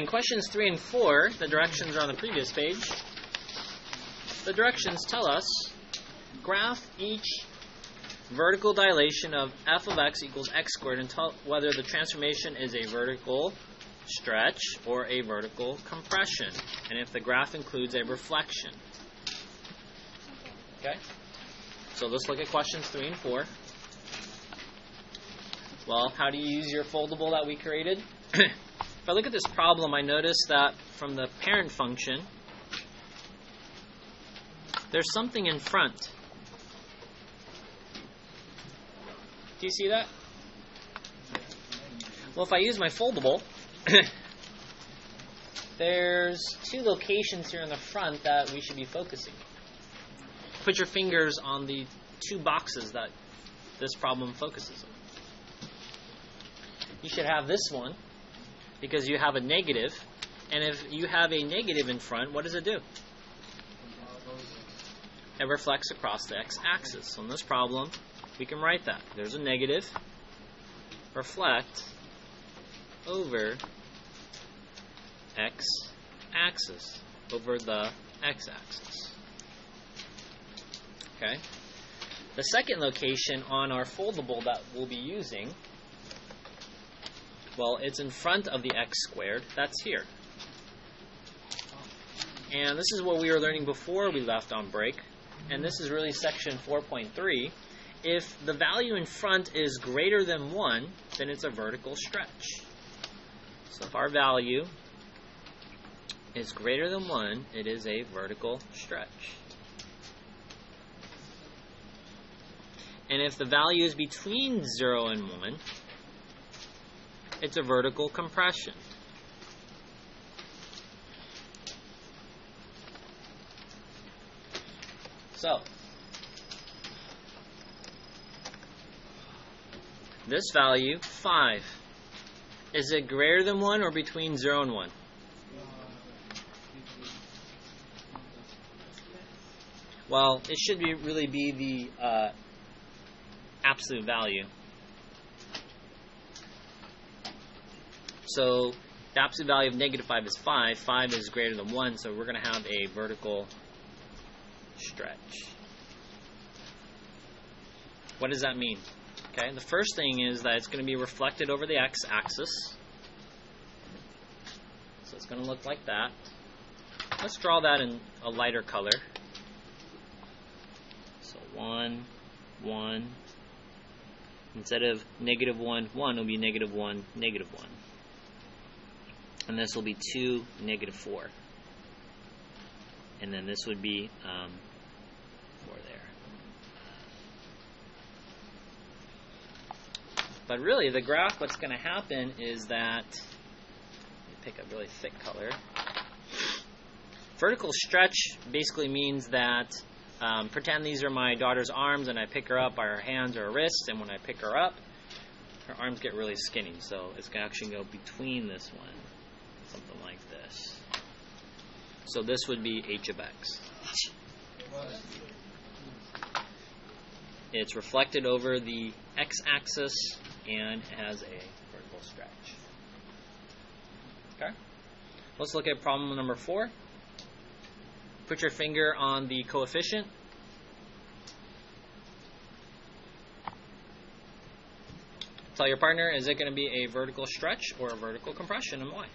in questions 3 and 4, the directions are on the previous page. The directions tell us, graph each vertical dilation of f of x equals x squared and tell whether the transformation is a vertical stretch or a vertical compression, and if the graph includes a reflection. Okay? So let's look at questions 3 and 4. Well, how do you use your foldable that we created? If I look at this problem, I notice that from the parent function, there's something in front. Do you see that? Well, if I use my foldable, there's 2 locations here in the front that we should be focusing. Put your fingers on the 2 boxes that this problem focuses on. You should have this one because you have a negative, and if you have a negative in front, what does it do? It reflects across the x-axis. So in this problem, we can write that. There's a negative, reflect over x-axis, over the x-axis. Okay? The second location on our foldable that we'll be using, well, it's in front of the x squared. That's here. And this is what we were learning before we left on break. And this is really section 4.3. If the value in front is greater than 1, then it's a vertical stretch. So if our value is greater than 1, it is a vertical stretch. And if the value is between 0 and 1, it's a vertical compression. So, this value, 5, is it greater than 1 or between 0 and 1? Well, it should really be the absolute value. So the absolute value of negative 5 is 5. 5 is greater than 1, so we're going to have a vertical stretch. What does that mean? Okay, the first thing is that it's going to be reflected over the x-axis. So it's going to look like that. Let's draw that in a lighter color. So 1, 1. Instead of negative 1, 1, it'll be negative 1, negative 1. And this will be 2, negative 4. And then this would be 4 there. But really, the graph, what's going to happen is that, let me pick a really thick color. Vertical stretch basically means that, pretend these are my daughter's arms and I pick her up by her hands or her wrists, and when I pick her up, her arms get really skinny. So it's going to actually go between this one. Something like this. So this would be h of x. It's reflected over the x-axis and has a vertical stretch. Okay? Let's look at problem number 4. Put your finger on the coefficient. Tell your partner, is it going to be a vertical stretch or a vertical compression, and why?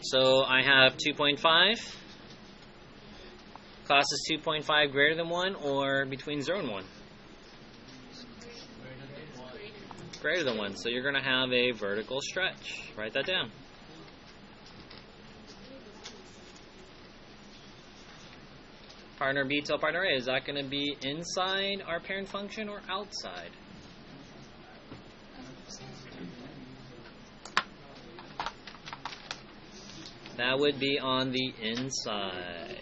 So I have 2.5. Class is 2.5 greater than 1 or between 0 and 1? Greater than 1. So you're going to have a vertical stretch. Write that down. Partner B, tell partner A, is that going to be inside our parent function or outside? That would be on the inside.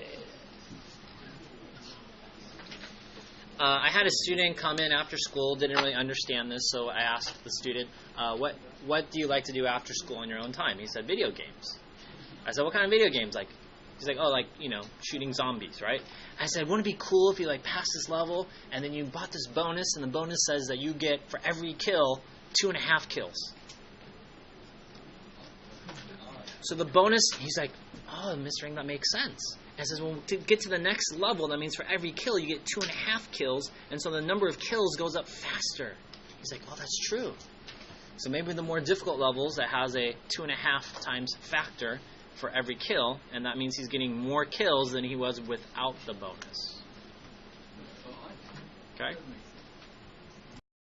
I had a student come in after school, didn't really understand this, so I asked the student, what do you like to do after school on your own time? He said, video games. I said, what kind of video games? Like He's like, oh, like, shooting zombies, right? I said, wouldn't it be cool if you, passed this level, and then you bought this bonus, and the bonus says that you get, for every kill, 2.5 kills. So the bonus, he's like, oh, Mr. Ing, that makes sense. And I says, well, to get to the next level, that means for every kill, you get 2.5 kills, and so the number of kills goes up faster. He's like, oh, that's true. So maybe the more difficult levels that has a 2.5 times factor for every kill, and that means he's getting more kills than he was without the bonus. Okay?